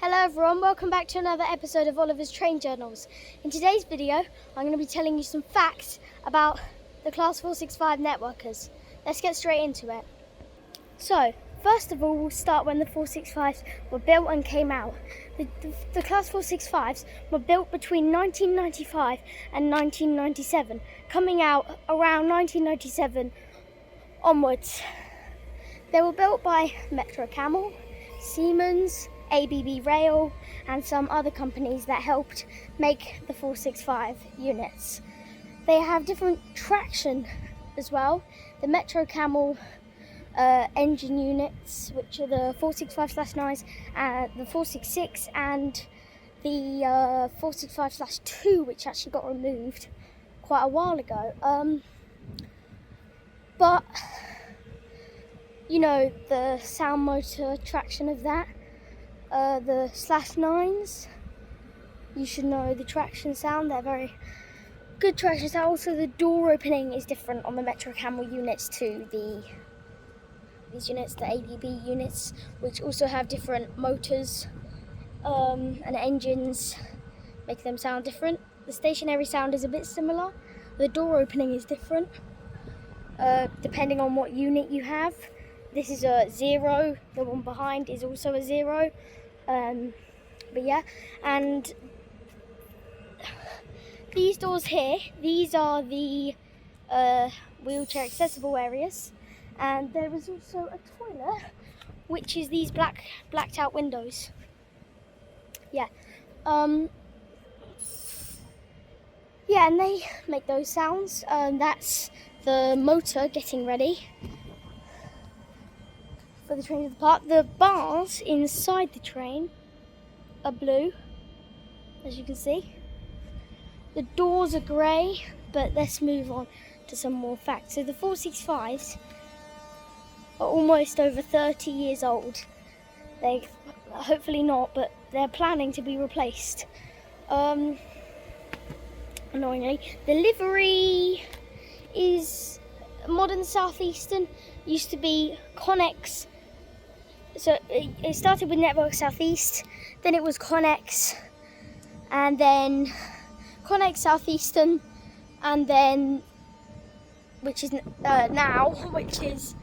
Hello everyone, welcome back to another episode of Oliver's Train Journals. In today's video, I'm going to be telling you some facts about the Class 465 networkers. Let's get straight into it. So, first of all, we'll start when the 465s were built and came out. The Class 465s were built between 1995 and 1997, coming out around 1997 onwards. They were built by Metro Camel, Siemens, ABB Rail and some other companies that helped make the 465 units. They have different traction as well. The Metro Camel engine units, which are the 465/9s, the 466 and the 465/2, which actually got removed quite a while ago. But you know, the sound motor traction of that. The /9s, you should know the traction sound. They're very good traction sound. Also, the door opening is different on the Metro Camel units to these units, the ABB units, which also have different motors and engines, make them sound different. The stationary sound is a bit similar. The door opening is different depending on what unit you have. This is a 0. The one behind is also a 0. But yeah, and these doors here, these are the wheelchair accessible areas, and there is also a toilet, which is these blacked out windows. Yeah, yeah, and they make those sounds. That's the motor getting ready for the train to depart. The bars inside the train are blue, as you can see. The doors are grey, but let's move on to some more facts. So the 465s are almost over 30 years old. They hopefully not, but they're planning to be replaced. Annoyingly, the livery is modern Southeastern. Used to be Connex. So it started with Network Southeast, then it was Connex, and then Connex Southeastern, and then which is now, which is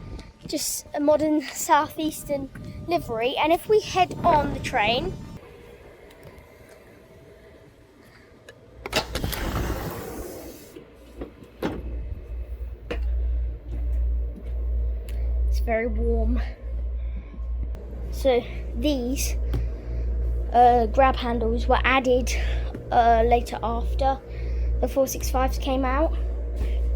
just a modern Southeastern livery. And if we head on the train, it's very warm. So these grab handles were added later after the 465s came out.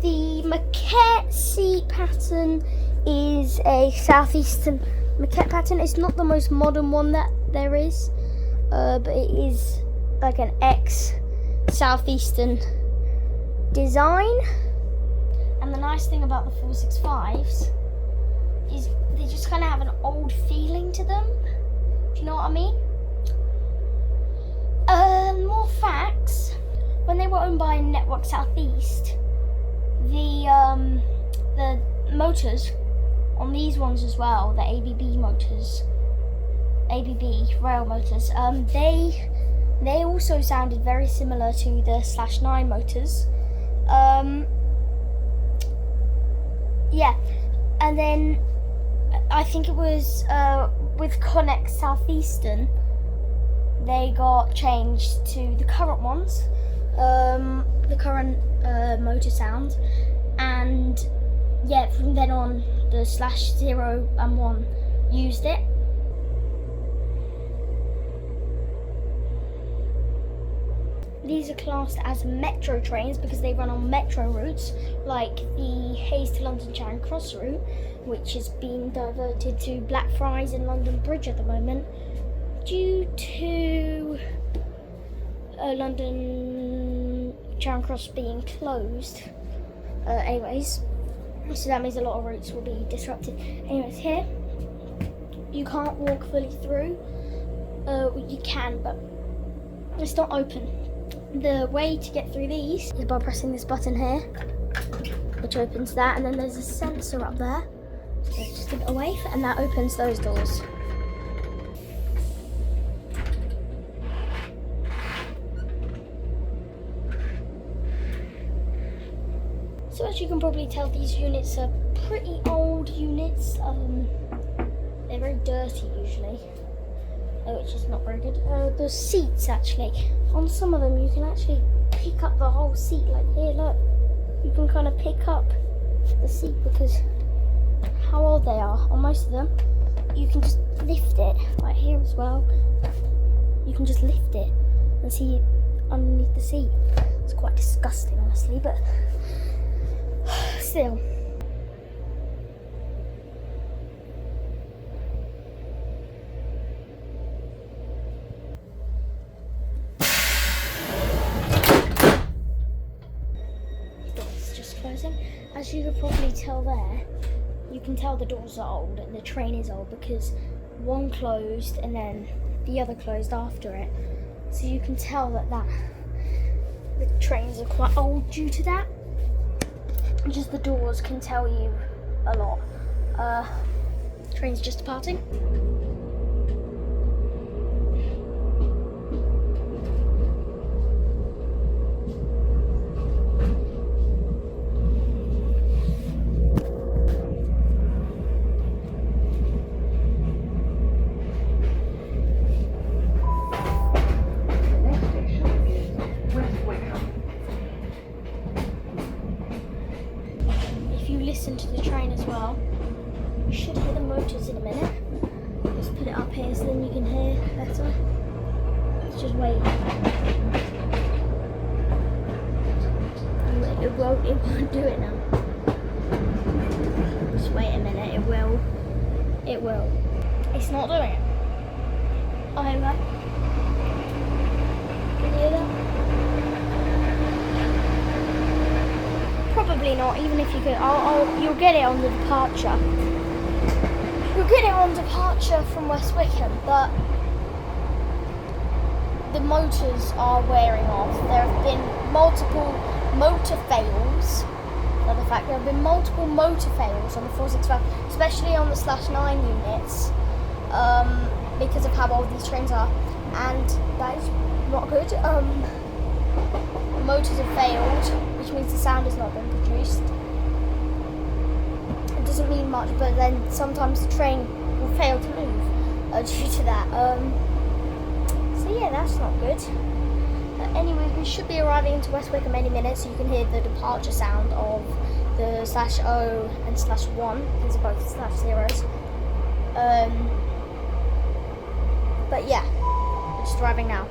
The maquette seat pattern is a Southeastern maquette pattern. It's not the most modern one that there is, but it is like an ex-Southeastern design. And the nice thing about the 465s is they just kind of have an old feeling to them. Do you know what I mean? More facts. When they were owned by Network Southeast, the motors on these ones as well, the ABB motors, ABB rail motors, they also sounded very similar to the /9 motors. Yeah, and then I think it was with Connex Southeastern, they got changed to the current ones, the current motor sound, and yeah, from then on the /0 and 1 used it. These are classed as metro trains because they run on metro routes, like the Hayes to London Charing Cross route, which has been diverted to Blackfriars and London Bridge at the moment due to London Charing Cross being closed. Anyways, so that means a lot of routes will be disrupted. Anyways, here you can't walk fully through. You can, but it's not open. The way to get through these is by pressing this button here, which opens that, and then there's a sensor up there. So just give it away, and that opens those doors. As you can probably tell, these units are pretty old units. They're very dirty usually, which is not very good. The seats actually, on some of them you can actually pick up the whole seat. Like here, look, you can kind of pick up the seat because how old they are. On most of them, you can just lift it. Like here as well, you can just lift it and see underneath the seat. It's quite disgusting, honestly, but still. Doors just closing. As you could probably tell there, you can tell the doors are old and the train is old because one closed and then the other closed after it. So you can tell that the trains are quite old due to that. Just the doors can tell you a lot. Train's just departing. Listen to the train as well. You should hear the motors in a minute. Just put it up here so then you can hear better. Let's just wait. It won't do it now. Just wait a minute, it will. It will. It's not doing it. Oh, here we go. Can you hear that? Probably not, even if you could. You'll get it on the departure. You'll get it on departure from West Wickham, but the motors are wearing off. There have been multiple motor fails. Another fact, there have been multiple motor fails on the 465, especially on the /9 units, because of how old these trains are, and that is not good. Motors have failed, which means the sound has not been produced. It doesn't mean much, but then sometimes the train will fail to move due to that. So yeah, that's not good. Anyway, we should be arriving into West Wickham any minute, so you can hear the departure sound of the /0 and /1. These are both /0s. But yeah, we're just arriving now.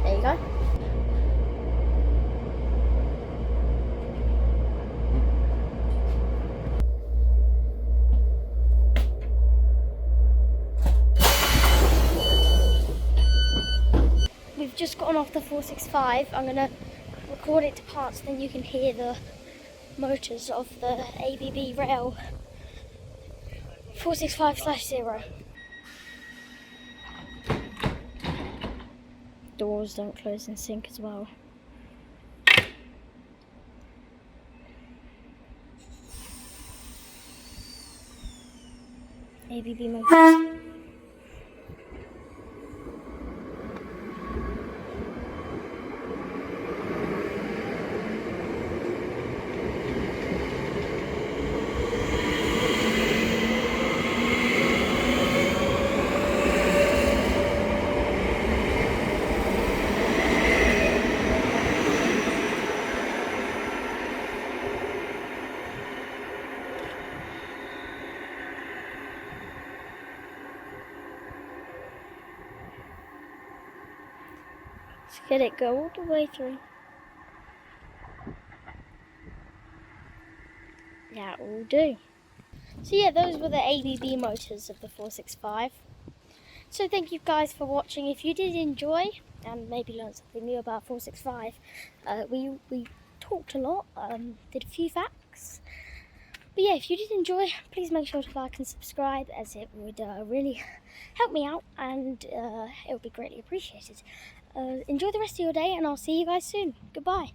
There you go. We've just gotten off the 465. I'm going to record it to parts, then you can hear the motors of the ABB rail 465/0. Doors don't close in sync as well. ABB motors. Let's get it go all the way through. That will do. So yeah, those were the ABB motors of the 465. So thank you guys for watching. If you did enjoy and maybe learn something new about 465, we talked a lot, did a few facts. But yeah, if you did enjoy, please make sure to like and subscribe, as it would really help me out, and it would be greatly appreciated. Enjoy the rest of your day, and I'll see you guys soon. Goodbye.